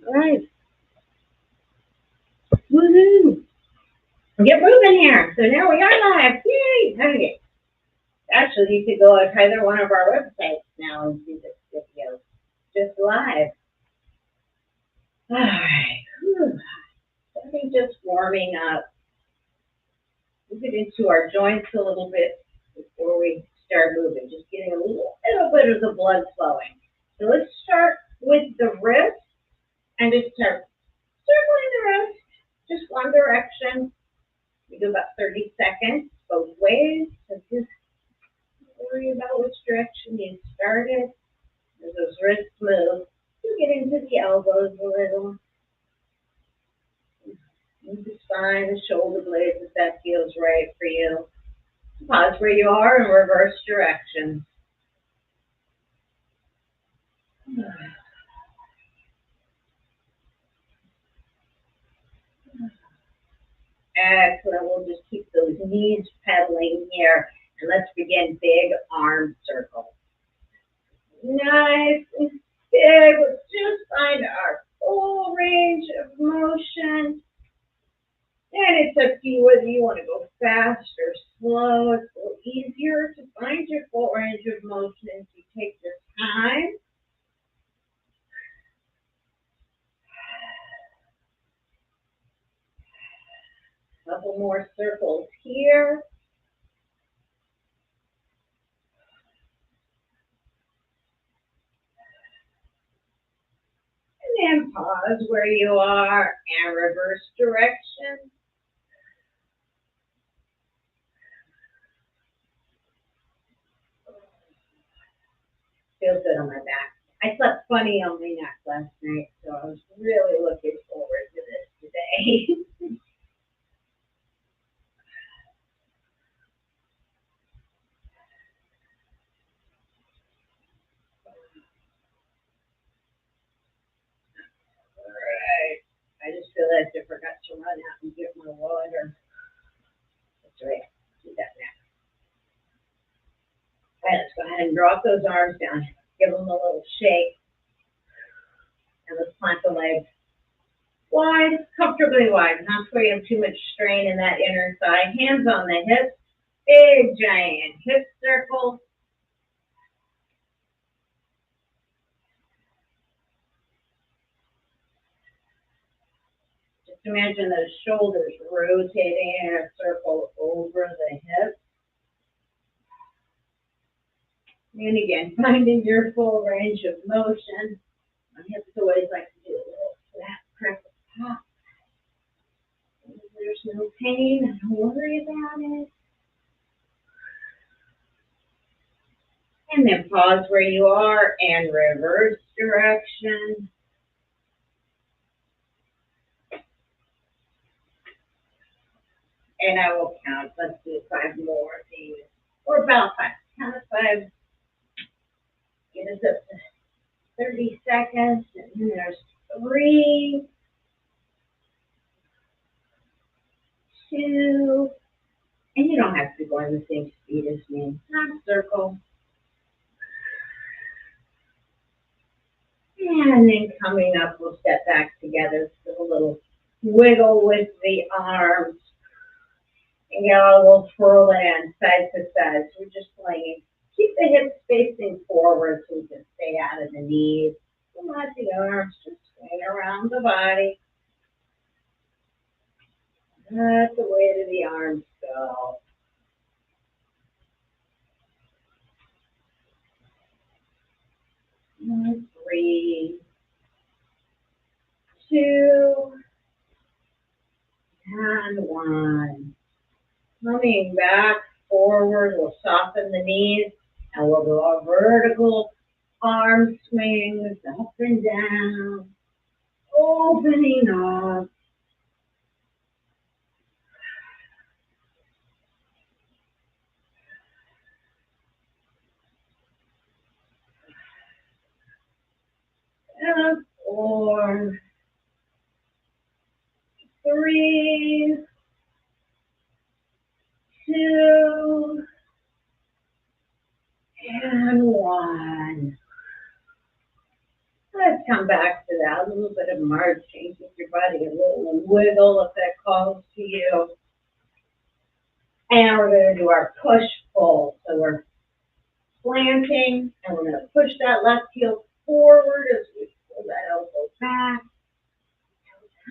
All right. Woohoo! Get moving here. So now we are live. Yay! Okay. Actually, you could go to either one of our websites now and see this video just live. All right. Whew. I think just warming up. We'll get into our joints a little bit before we start moving. Just getting a little bit of the blood flowing. So let's start with the wrist and just start circling the wrist, just one direction. We do about 30 seconds both ways. So just worry about which direction you started. As those wrists move, you get into the elbows a little. Move the spine, the shoulder blades if that feels right for you. Pause where you are and reverse direction. Excellent. We'll just keep those knees pedaling here. And let's begin big arm circle. Nice and big. Let's just find our full range of motion. And it's up to you whether you want to go fast or slow. It's a little easier to find your full range of motion if you take your time. Couple more circles here. And then pause where you are and reverse direction. Feels good on my back. I slept funny on my neck last night, so I was really looking forward to this today. All right. I just realized I forgot to run out and get my water. That's right. Do that now. All right, let's go ahead and drop those arms down. Give them a little shake. And let's plant the legs wide, comfortably wide, not where you have too much strain in that inner thigh. Hands on the hips, big giant hip circle. Just imagine those shoulders rotating in a circle over the hips. And again, finding your full range of motion. My hips always like to do a little flat press pop. There's no pain, don't worry about it. And then pause where you are and reverse direction. And I will count. Let's do 5 more of these. Or about 5. Count of 5. Get us up to 30 seconds. And then there's 3, 2, and you don't have to go in the same speed as me. Half circle. And then coming up, we'll step back together. Do a little wiggle with the arms. And get a little twirl in side to side. So we're just playing. Keep the hips facing forward so you can stay out of the knees. And let the arms just swing around the body. Let the weight of the arms go. And 3, 2, and 1. Coming back forward, we'll soften the knees and we'll do a vertical arm swings up and down, opening up. And 4, 3, 2, and 1. Let's come back to that. A little bit of marching. Give your body a little wiggle if that calls to you. And we're going to do our push-pull. So we're planting, and we're going to push that left heel forward as we pull that elbow back.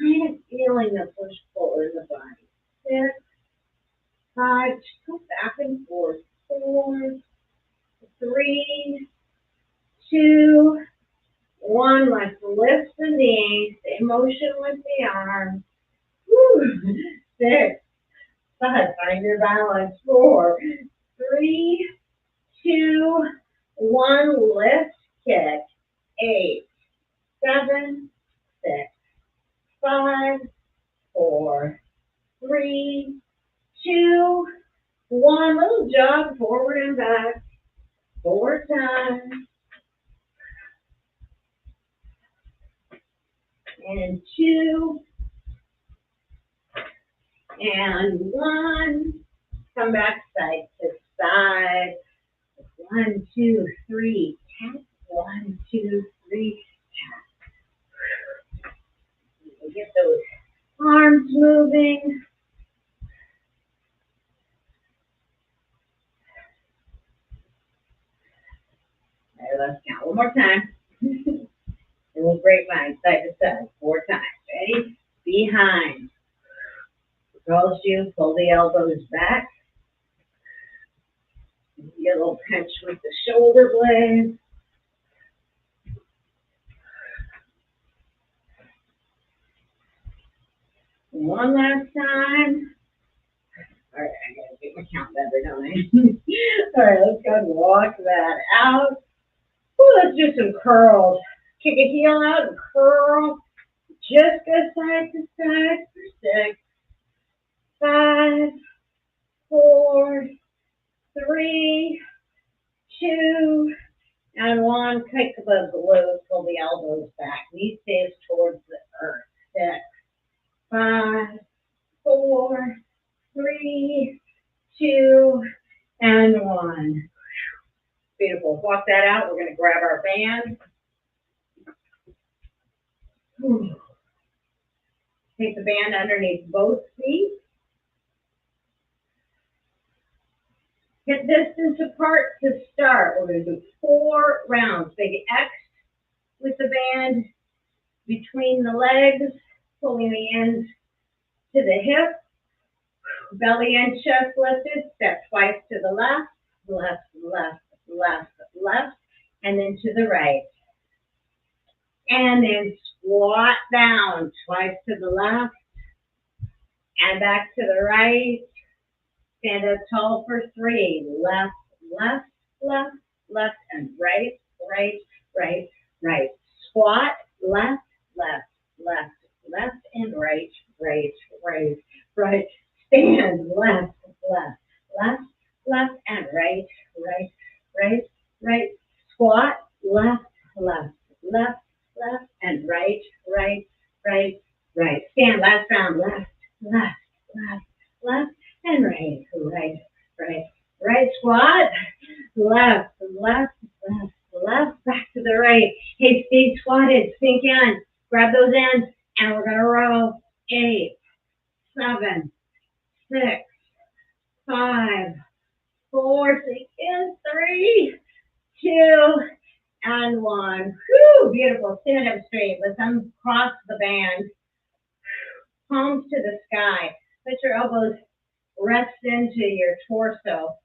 Kind of feeling the push-pull in the body. 6, 5, go back and forth. 4, 3, 2, 1. Let's lift the knees. Stay motion with the arms. Woo. 6, 5. Find your balance. 4, 3, 2, 1. Lift, kick. 8, 7, 6, 5, 4, 3, 2, 1. Little jog forward and back. 4 times. And 2. And 1. Come back side to side. 1, 2, 3. Tap. 1, 2, 3. Tap. Get those arms moving. All right, let's count one more time. And we'll grapevine side to side 4 times. Ready? Behind. Girls, you pull the elbows back. Get a little pinch with the shoulder blades. One last time. All right, I gotta get my count better, don't I? All right, let's go and walk that out. Ooh, let's do some curls. Kick a heel out and curl. Just go side to side for 6, 5, 4, 3, 2, and 1. Kick above the lows, pull the elbows back. Knees face towards the earth. 6, 5, 4, 3, 2, and 1. Beautiful. Walk that out. We're going to grab our band. Take the band underneath both feet. Hip distance apart to start. We're going to do 4 rounds. Big X with the band between the legs, pulling the ends to the hip. Belly and chest lifted. Step twice to the left, left, left, left, left, and then to the right. And then squat down twice to the left and back to the right. Stand up tall for 3. Left, left, left, left, and right, right, right, right. Squat, left, left, left, left, and right, right, right, right. Stand, left, left, left, left, and right, right, right, right. Squat, left, left, left, left, and right, right, right, right. Stand, last round, left, left, left, left, and right, right, right, right. Squat, left, left, left, left, back to the right. Hey, stay squatted, sink in, grab those ends, and we're gonna row. 8, 7, 6, 5, 4, sink in, 3, 2, and 1. Whew, beautiful. Stand up straight. Let's uncross the band. Palms to the sky. Let your elbows rest into your torso.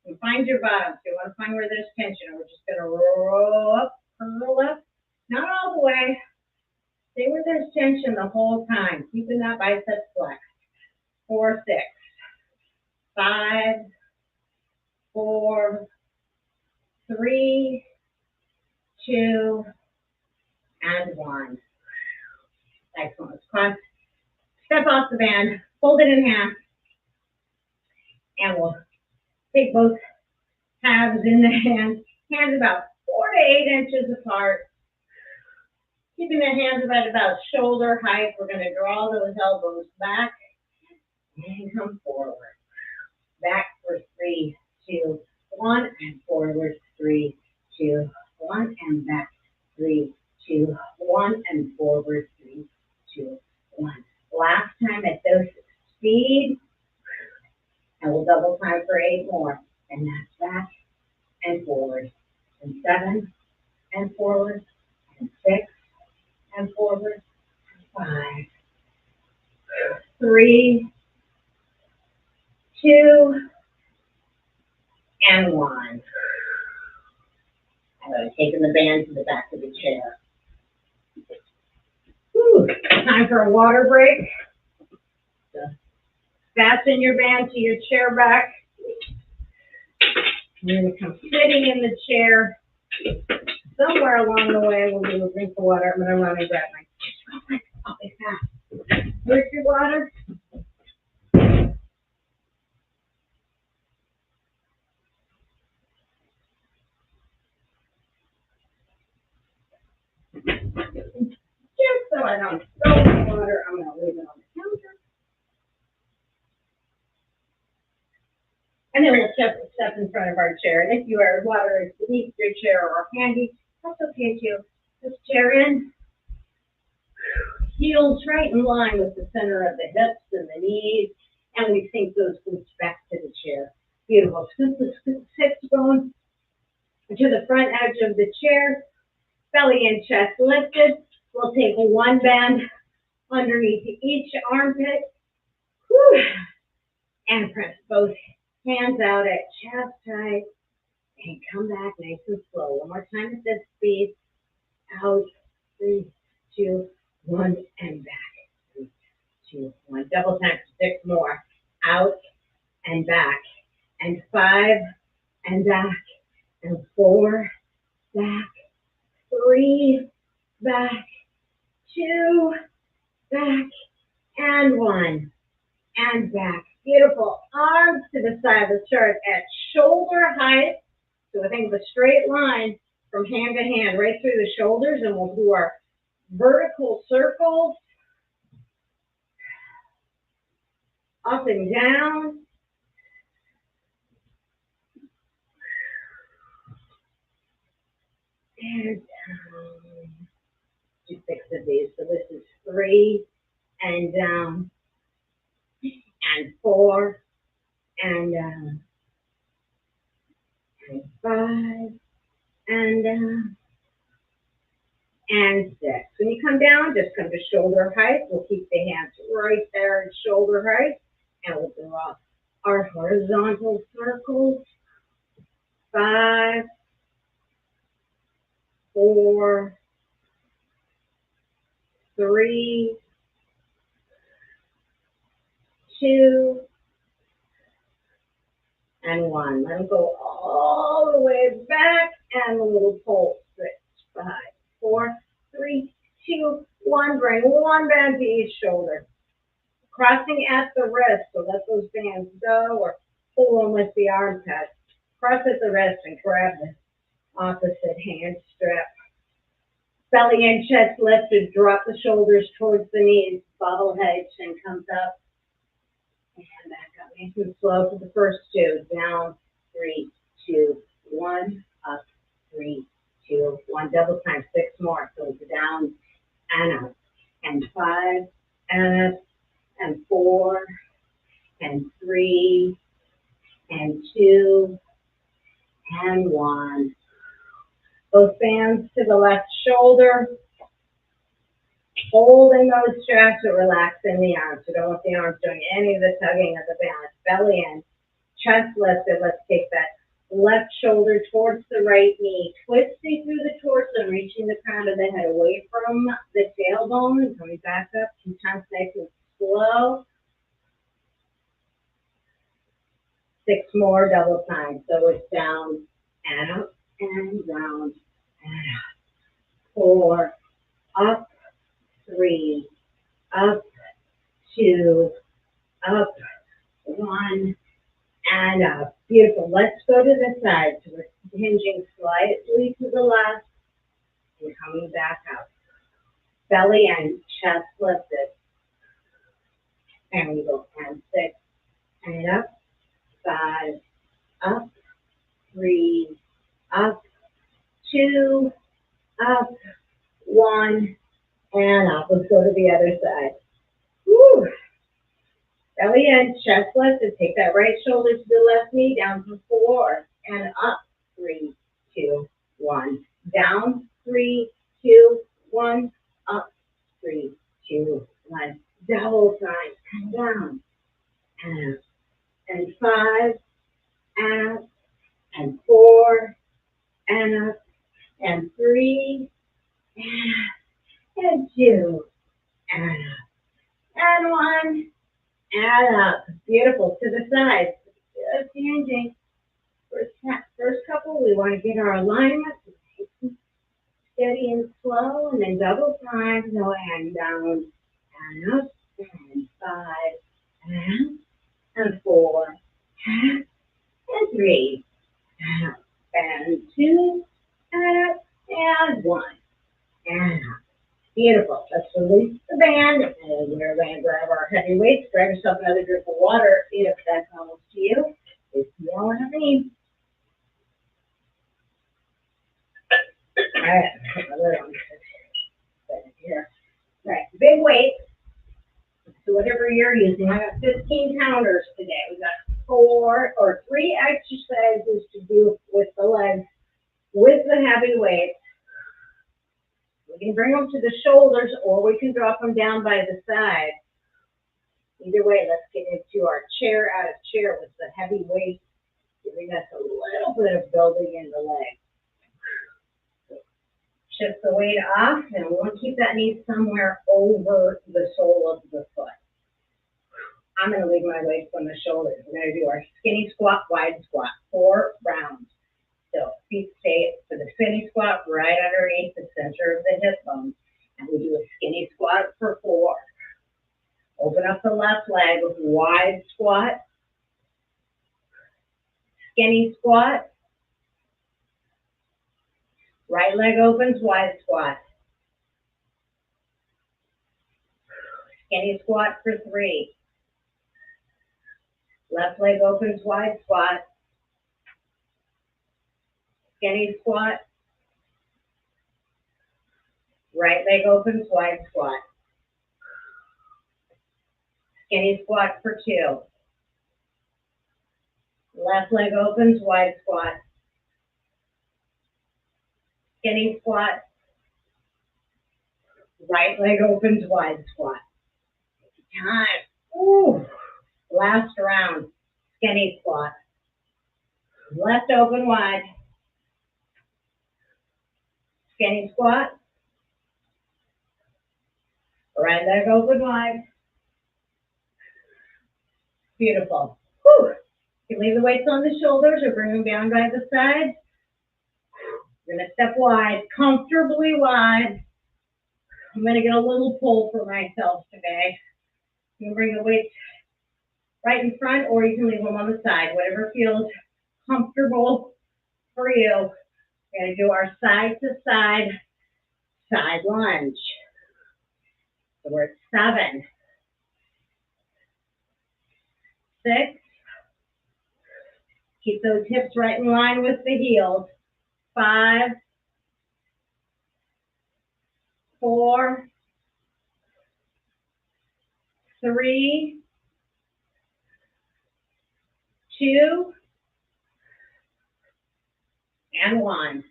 And find your bottom. So you want to find where there's tension. We're just going to roll up, curl up. Not all the way. Stay where there's tension the whole time. Keeping that bicep flexed. 4, 6, 5, 4, 3, 2, and 1. Excellent. Let's cross. Step off the band. Fold it in half. And we'll take both halves in the hands. Hands about 4 to 8 inches apart. Keeping the hands about shoulder height. We're going to draw those elbows back and come forward. Back for 3, 2, 1, and forward. 3, 2, 1, and back. 3, 2, 1, and forward, 3, 2, 1. Last time at dose speed, and we'll double time for 8 more. And that's back and forward, and 7, and forward, and 6, and forward, 5, 3, 2, and 1. I'm taking the band to the back of the chair. Whew. Time for a water break. So fasten your band to your chair back. You're going to come sitting in the chair. Somewhere along the way, we'll do a drink of water. I'm going to run and grab my tissue. I'll be fast. Where's your water? Just so I don't spill the water, I'm going to leave it on the counter. And then we'll step in front of our chair. And if your water is beneath your chair or handy, that's okay too. Just chair in. Heels right in line with the center of the hips and the knees. And we sink those glutes back to the chair. Beautiful. Scoop the hips bone to the front edge of the chair. Belly and chest lifted. We'll take one band underneath each armpit. Whew. And press both hands out at chest height. And come back nice and slow. One more time at this speed. Out. 3, 2, 1, and back. 3, 2, 1. Double time for 6 more. Out and back. And 5 and back. And 4 back. 3 back. 2 back. And 1 and back. Beautiful. Arms to the side of the chart at shoulder height. So I think of a straight line from hand to hand, right through the shoulders, and we'll do our vertical circles. Up and down. And down. Do 6 of these. So this is 3 and down. And 4 and down. And 5 and down. And 6. When you come down, just come to shoulder height. We'll keep the hands right there at shoulder height. And we'll draw our horizontal circles. 5, 4, 3, 2, and 1. Let them go all the way back and a little pulse switch. 5, 4, 3, 2, 1. Bring one band to each shoulder. Crossing at the wrist, so let those bands go or pull them with the arm touch. Cross at the wrist and grab the opposite hand strap. Belly and chest lifted, drop the shoulders towards the knees, bobble head, chin comes up. And back up, nice and slow for the first 2. Down, 3, 2, 1, up, 3, 2, 1. Double time, 6 more. So it's down and up. And 5, and up, and 4, and 3, and 2, and 1. Both bands to the left shoulder. Holding those straps but relaxing the arms. So don't want the arms doing any of the tugging of the balance. Belly in, chest lifted. Let's take that left shoulder towards the right knee. Twisting through the torso, reaching the crown of the head away from the tailbone and coming back up. 2 times nice and slow. 6 more double time. So it's down and up and down and up. 4, up, 3, up, 2, up, 1, and up. Beautiful. Let's go to the side. So we're hinging slightly to the left and coming back up. Belly and chest lifted. And we go 10, 6, and up, 5, up, 3, up, 2, up, 1, and up. Let's go to the other side. Woo. Belly in, chest lifted. Take that right shoulder to the left knee, down to 4, and up. 3, 2, 1. Down, 3, 2, 1. Up, 3, 2, 1. Double time, and down, and up, and 5, and up, and 4, and up, and 3, and 2, and up, and 1, and up. Beautiful. To the side. Just changing. First couple, we want to get our alignment steady and slow, and then double time. No, and down, and up, and 5, and 4, and 3, and 2, and up, and 1, and up. Beautiful. Let's release the band, and we're going to grab our heavy weights. Grab yourself another drink of water if that's almost to you. If you know what I mean. All right, put my lid on here. All right, big weight. So whatever you're using, I got 15 counters today. We got 3 exercises to do with the legs, with the heavy weights. We can bring them to the shoulders, or we can drop them down by the side. Either way, let's get into our chair out of chair with the heavy weight, giving us a little bit of building in the leg. Shift the weight off, and we want to keep that knee somewhere over the sole of the foot. I'm going to leave my weights on the shoulders. We're going to do our skinny squat, wide squat, 4 rounds. So feet stay for the skinny squat right underneath the center of the hip bone. And we do a skinny squat for 4. Open up the left leg with wide squat, skinny squat. Right leg opens, wide squat. Skinny squat for 3. Left leg opens, wide squat. Skinny squat. Right leg opens, wide squat. Skinny squat for 2. Left leg opens, wide squat. Skinny squat. Right leg opens, wide squat. Time. Ooh. Last round. Skinny squat. Left open wide. Skinny squat. Right leg open wide. Beautiful. Whew. You can leave the weights on the shoulders or bring them down by the side. You're going to step wide, comfortably wide. I'm going to get a little pull for myself today. You can bring the weights right in front, or you can leave them on the side, whatever feels comfortable for you. We're going to do our side to side lunge. So we're at 7, 6. Keep those hips right in line with the heels. 5, 4, 3, 2, and 1.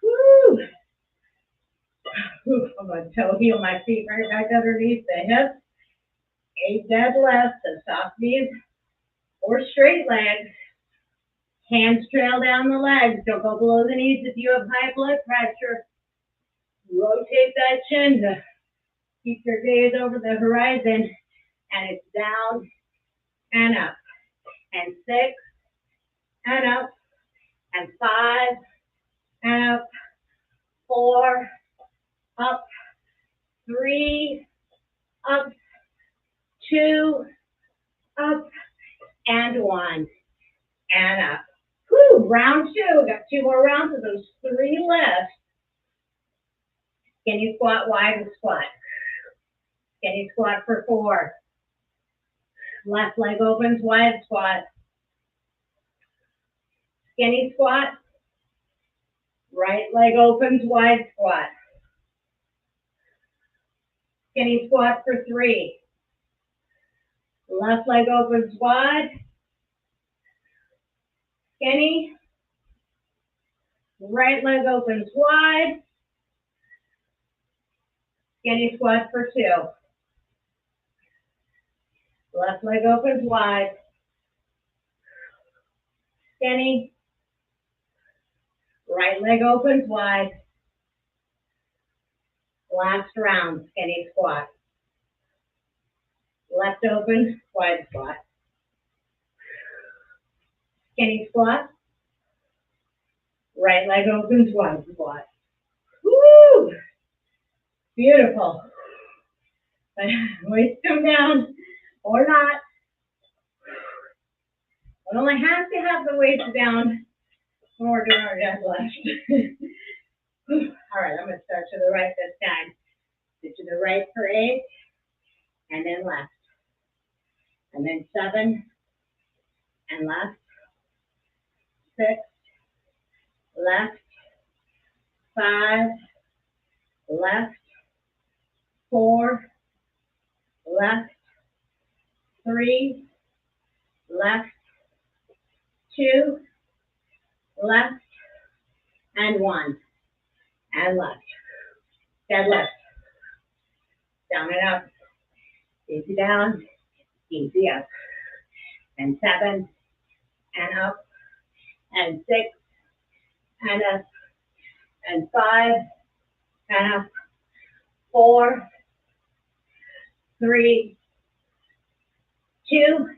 Woo! I'm going to toe heel my feet right back underneath the hips. 8 deadlifts, so soft knees or straight legs. Hands trail down the legs. Don't go below the knees if you have high blood pressure. Rotate that chin to keep your gaze over the horizon. And it's down and up. And 6 and up. And 5 and up. 4 up. 3 up. 2 up. And 1 and up. Whew, round 2. We got 2 more rounds of those 3 left. Skinny squat, wide squat. Skinny squat for 4. Left leg opens, wide squat. Skinny squat. Right leg opens, wide squat. Skinny squat for 3. Left leg opens wide. Skinny. Right leg opens wide. Skinny squat for 2. Left leg opens wide. Skinny. Right leg opens wide. Last round, skinny squat. Left open, wide squat. Skinny squat. Right leg opens, wide squat. Woo! Beautiful. Waist come down or not. We only have to have the waist down when we're doing our deadlift. All right, I'm going to start to the right this time. To the right for 8, and then left. And then 7, and left. 6, left. 5, left. 4, left. 3, left. 2, left. And 1. And left. Deadlift. Down and up. Easy down. Easy up. And 7, and up. And 6, and up. And 5, and up. 4, 3, 2,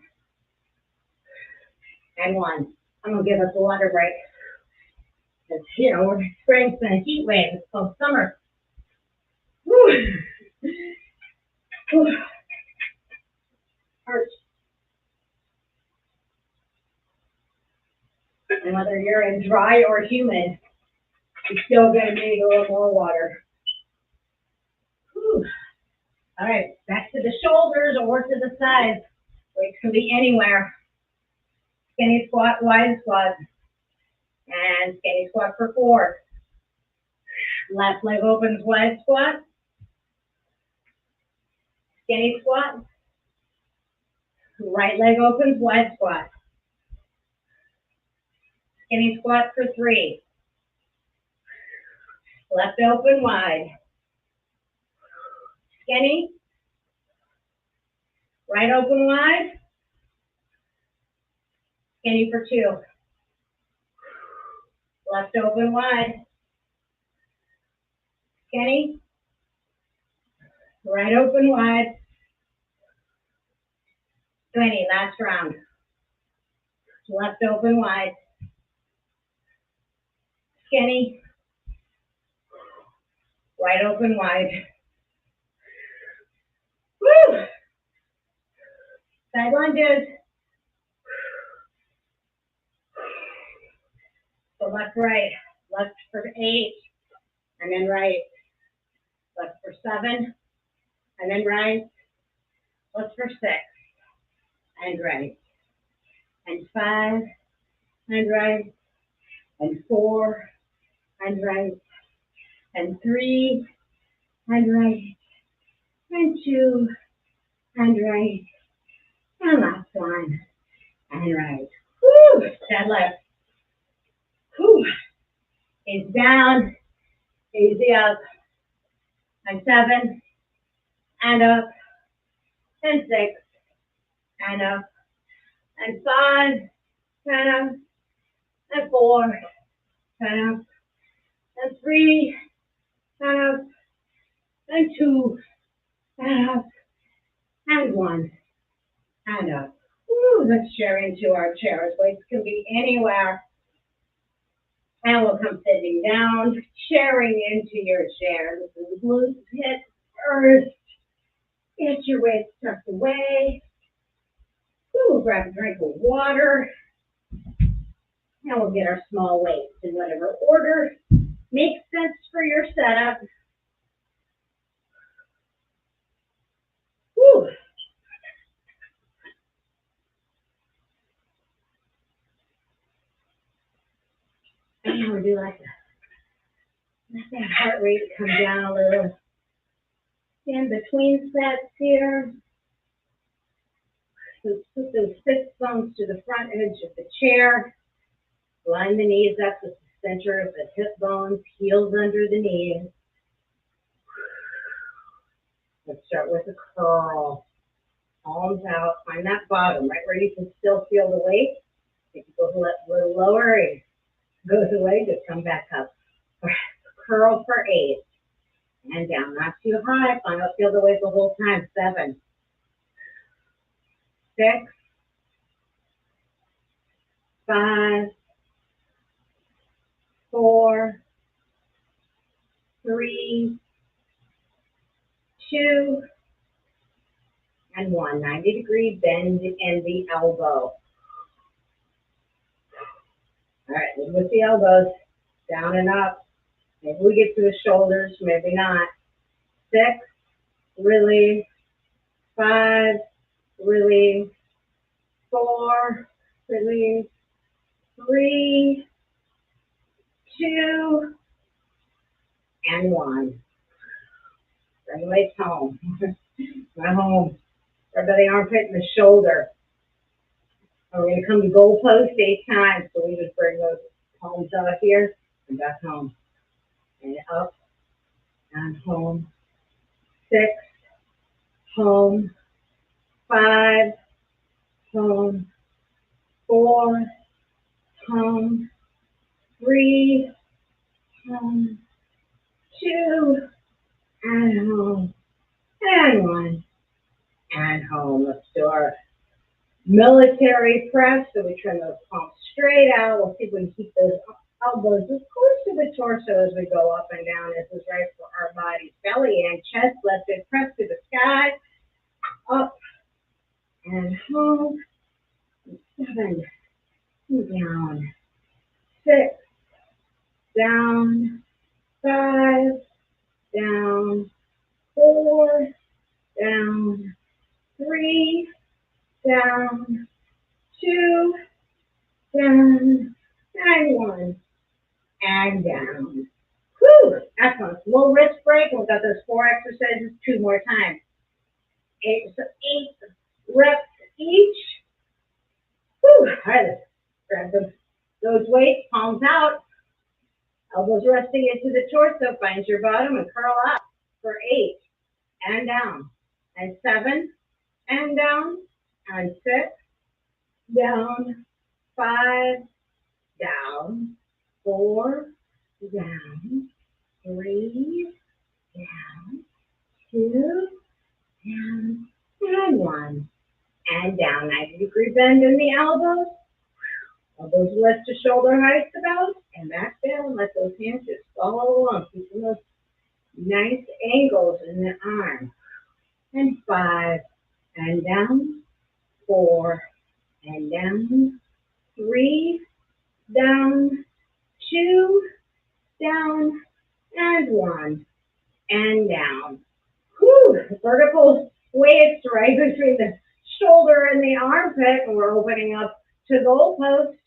and 1. I'm going to give us a water break. Because, we're experiencing a heat wave. It's called summer. Woo. Woo. Hurts. And whether you're in dry or humid, you're still going to need a little more water. Whew. All right, back to the shoulders or to the sides. Weights can be anywhere. Skinny squat, wide squat. And skinny squat for 4. Left leg opens, wide squat. Skinny squat. Right leg opens, wide squat. Skinny squat for 3. Left open, wide. Skinny. Right open, wide. Skinny for 2. Left open, wide. Skinny. Right open, wide. Skinny, last round. Left open, wide. Skinny. Right open, wide. Woo! Side lunges. So left, right. Left for 8, and then right. Left for 7, and then right. Left for 6, and right. And 5, and right. And 4, and right. And 3, and right. And 2, and right. And last one, and right. Woo! Deadlift. Whew. Is down, easy up. And 7, and up. And 6, and up. And 5, and up. And 4, and up. And 3, and up. And 2, and up. And 1, and up. Woo, let's share into our chairs. Weights can be anywhere. And we'll come sitting down, sharing into your chair. Listen, the glutes hit first. Get your weight tucked away. We'll grab a drink of water. And we'll get our small weights in whatever order makes sense for your setup. Woo. And we'll do like that. Let that heart rate come down a little. In between sets here. So put those sit bones to the front edge of the chair. Line the knees up with the center of the hip bones, heels under the knees. Let's start with a curl. Palms out. Find that bottom, right where you can still feel the weight. If you go a little lower, it goes away, just come back up. Curl for 8. And down, not too high. Feel the weight the whole time. 7, 6, 5, 4, 3, 2, and 1. 90-degree bend in the elbow. All right, with the elbows, down and up. Maybe we get to the shoulders, maybe not. 6, release. 5, release. 4, release. 3, 2, and 1. Bring the weights home. Not home. Grab the armpit and the shoulder. We're going to come to goal post 8 times. So we just bring those palms out here and back home. And up and home. 6, home. 5, home. 4, home. 3, home. 2, and home. And 1. And home. Let's do our military press. So we turn those palms straight out. We'll see if we can keep those elbows as close to the torso as we go up and down. This is right for our bodies. Belly and chest lifted. Press to the sky. Up and home. 7, down. 6, down. 5, down. 4, down. 3, down. 2, down. And 1. And down. Whew, excellent. Little wrist break. We've got those 4 exercises 2 more times. 8 reps each. Whew, all right, let's grab those weights, palms out, elbows resting into the torso. Find your bottom and curl up for 8 and down. And 7 and down. And 6 down. 5 down. 4 down. 3 down. 2 down. And 1. And down. 90-degree bend in the elbows. Elbows lift to shoulder height about. And back down. Let those hands just follow along. Keeping those nice angles in the arm. And 5. And down. 4. And down. 3. Down. 2. Down. And 1. And down. Whew, vertical weights right between the shoulder and the armpit, and we're opening up to goal post.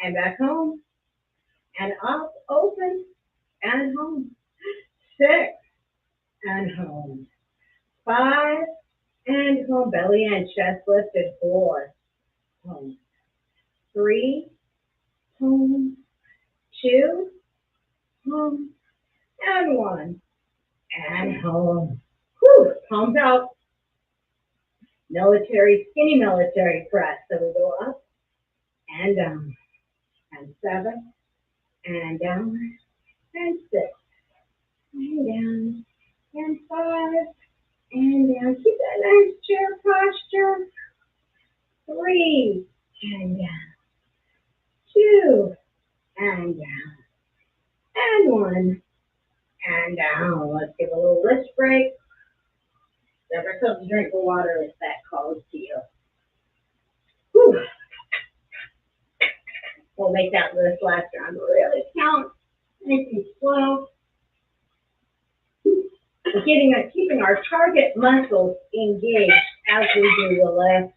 And back home. And up, open, and home. 6, and home. 5, and home. Belly and chest lifted. 4, home. 3, home. 2, home. And 1. And home. Whew, palms out. Skinny military press. So we go up and down. And 7, and down. And 6, and down. And 5, and down. Keep that nice chair posture. 3, and down. 2, and down. And 1, and down. Let's give a little wrist break. Grab ourselves a drink of water if that calls to you. Whew. We'll make that list last round really count. Nice and slow. Keeping our target muscles engaged as we do the lift.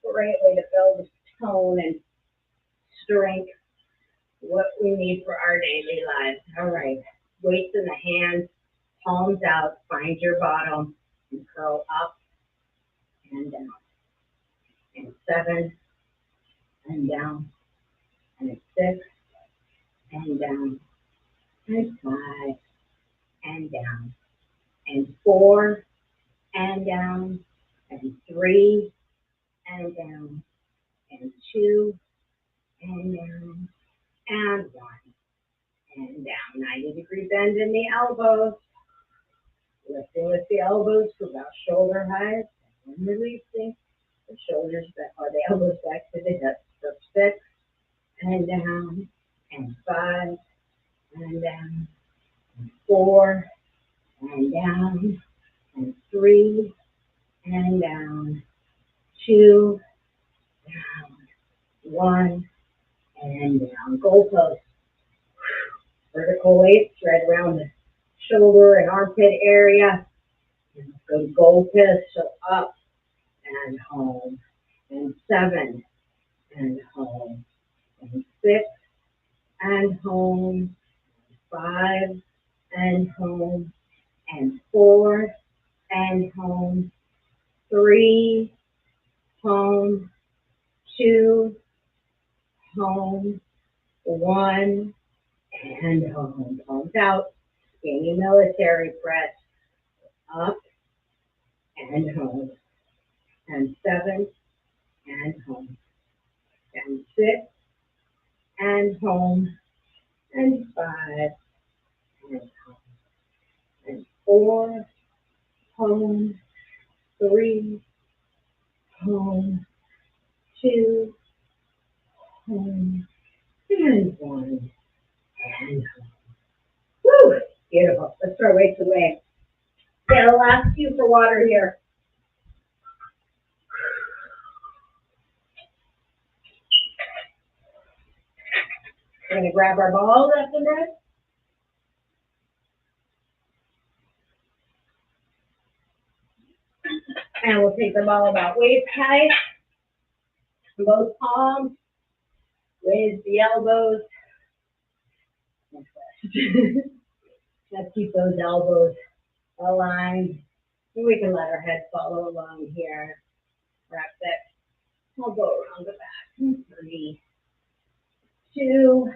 Great way to build tone and strength. What we need for our daily lives. All right. Weights in the hands. palms out, find your bottom, and curl up and down. And 7, and down. And 6, and down. And 5, and down. And 4, and down. And 3, and down. And 2, and down. And 1, and down. 90-degree bend in the elbows. Lifting with the elbows to about shoulder height. And releasing the shoulders back, or the elbows back to the hips for 6, and down. And 5, and down. And 4, and down. And 3, and down. 2, down. 1, and down. Goal pose. Vertical weights right around the shoulder and armpit area. And let's go to goal pose. So up and home. And 7, and home. And 6, and home. 5, and home. And 4, and home. 3, home. 2, home. 1, and home. Palms out. Skinny military press. Up and home. And 7, and home. And 6, and home. And 5, and home. And 4, home. 3, home. 2, home. And 1, and home. Woo! Beautiful. Let's throw weights away. Okay, I'll ask you for water here. We're going to grab our balls after this. And we'll take the ball about waist height. Both palms. Raise the elbows. Let's keep those elbows aligned. We can let our head follow along here. Wrap it. We'll go around the back. 3, 2,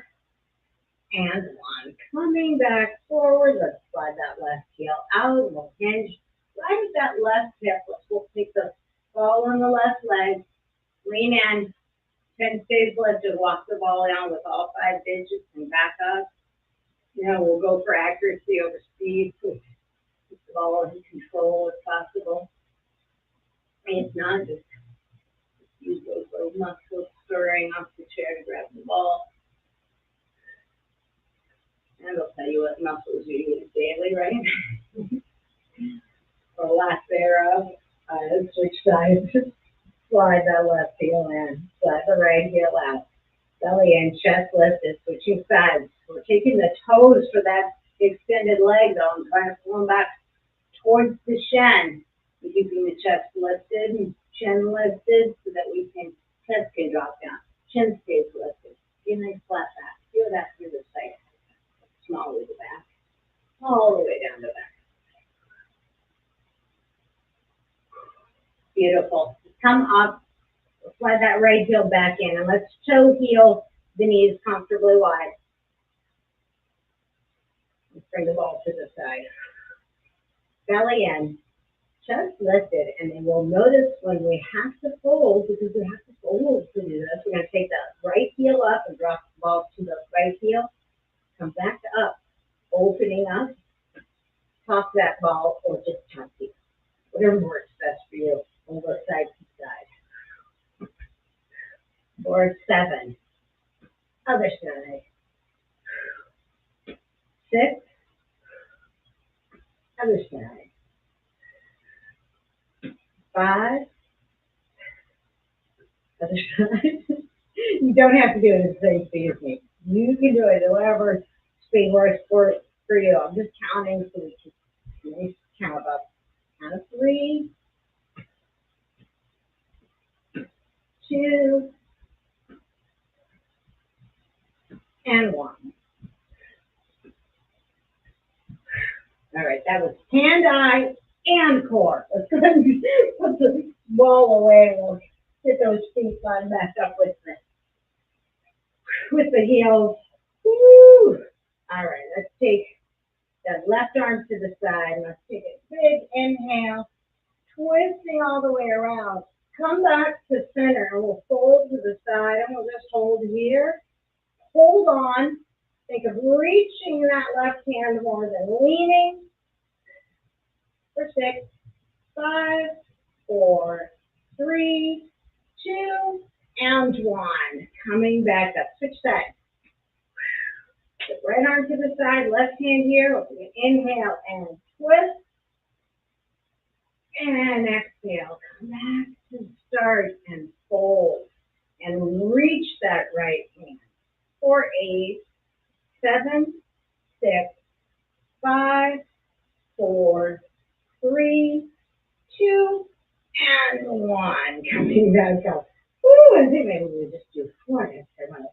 and 1. Coming back forward. Let's slide that left heel out. We'll hinge. Right at that left hip. We'll take the ball on the left leg. Lean in. 10 stays lifted. Walk the ball down with all 5 digits and back up. You know, we'll go for accuracy over speed. Keep the ball in control if possible. And it's not just use those little muscles stirring off the chair to grab the ball. And I'll tell you what muscles you use daily, right? Or lack thereof. Switch sides. Slide that left heel in. Slide the right heel out. Belly in, chest lifted, switching sides. We're taking the toes for that extended leg though. I'm trying to pull them back towards the shin. We're keeping the chest lifted and chin lifted so that chest can drop down. Chin stays lifted. Get a nice flat back. Feel that through the side. Small with the back. All the way down the back. Beautiful. Come up. Slide that right heel back in. And let's toe heel the knees comfortably wide. Let's bring the ball to the side. Belly in. Chest lifted. And then we'll notice when we have to fold, because we have to fold to do this, we're going to take the right heel up and drop the ball to the right heel. Come back up. Opening up. Toss that ball or just tuck it. Whatever works best for you. We'll go side to side. Or 7. Other side. 6. Other side. 5. Other side. You don't have to do it at the same speed as me. You can do it at whatever speed works for you. I'm just counting so we can count up. Count of 3. 2. And 1. All right, that was hand, eye, and core. Let's go ahead and put the ball away. We'll get those feet lined back up with the heels. Woo! All right, let's take that left arm to the side. Let's take a big inhale, twisting all the way around. Come back to center and we'll fold to the side and we'll just hold here. Hold on. Think of reaching that left hand more than leaning. For 6, 5, 4, 3, 2, and 1. Coming back up. Switch sides. Right arm to the side, left hand here. Inhale and twist. And exhale. Come back to start and fold. And reach that right hand. For 8, 7, 6, 5, 4, 3, 2, and 1. Coming back up. Ooh, I think maybe we'll just do 4 next time.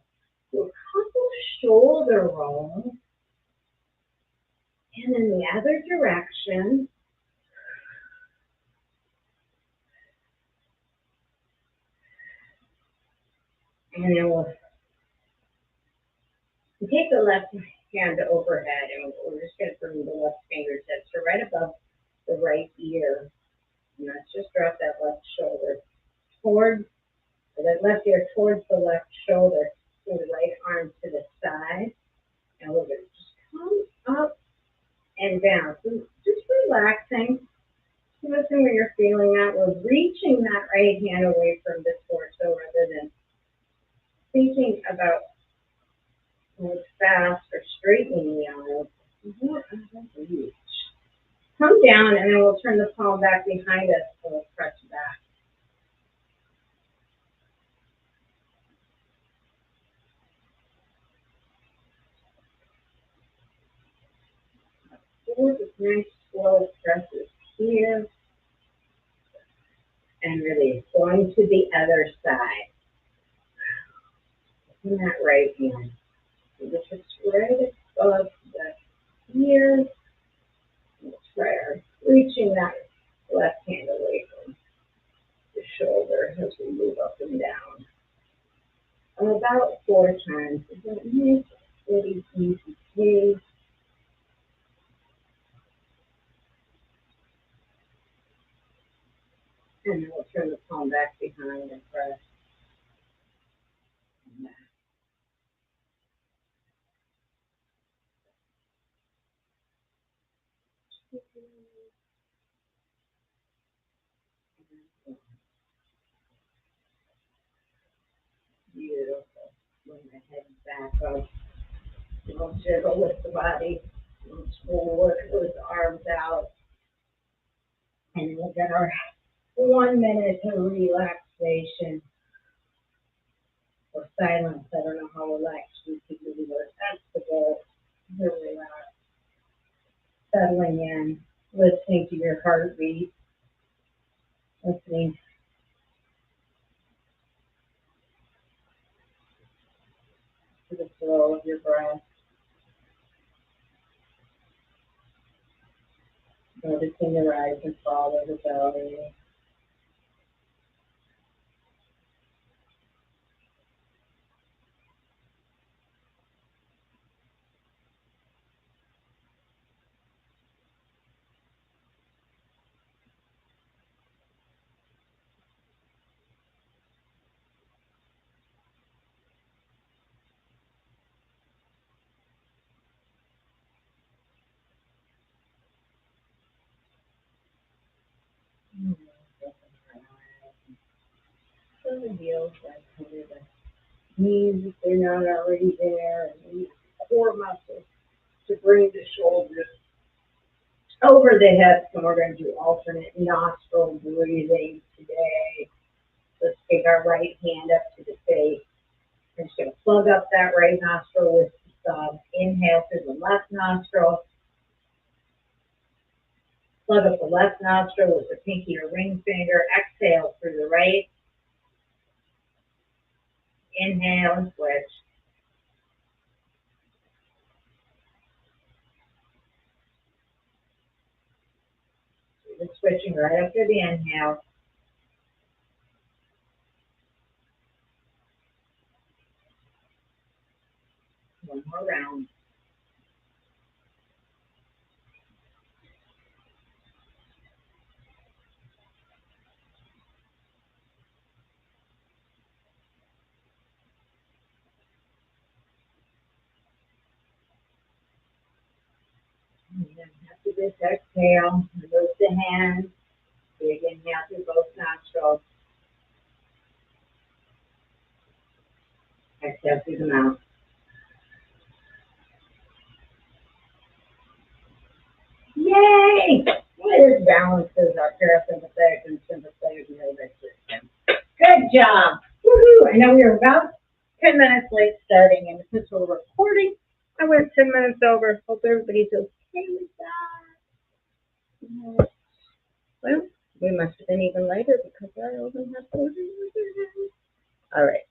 Do a couple shoulder rolls. And in the other direction. And then we'll take the left hand overhead and we're just going to bring the left fingertips to right above the right ear. And let's just drop that left shoulder towards, or that left ear towards the left shoulder. Bring the right arm to the side. And we're going to just come up and down. So just relaxing. Listen when you're feeling that. We're reaching that right hand away from the torso rather than thinking about going fast or straightening the arms. Reach. Come down and then we'll turn the palm back behind us and we'll press back. Nice slow presses here. And release. Going to the other side. And that right hand. So this is right above the ear. Let's try our reaching that left hand away from the shoulder as we move up and down. About 4 times. Is that nice, steady, easy pace? And then we'll turn the palm back behind and press. And back. Beautiful. Bring the head back up. We'll jiggle with the body. We'll work those arms out. And we'll get our 1 minute of relaxation or silence. I don't know how relaxed we can be, but that's the goal. Really relax. Settling in, listening to your heartbeat, listening to the flow of your breath. Noticing the rise and fall of the belly. So the heels right under the knees if they're not already there, and use core muscles to bring the shoulders over the hips, and we're going to do alternate nostril breathing today. Let's take our right hand up to the face. We're just going to plug up that right nostril with the thumb. Inhale through the left nostril. Plug up the left nostril with the pinky or ring finger. Exhale through the right. Inhale and switch. Just switching right after the inhale. One more round. And then after this exhale, remove the hands. Big inhale through both nostrils. Exhale through the mouth. Yay! This balances our parasympathetic and sympathetic nervous system. Good job. Woohoo! I know we were about 10 minutes late starting, and since we're recording, I went 10 minutes over. Hope everybody's okay with that. Well, we must have been even later because I only have 40 minutes. All right.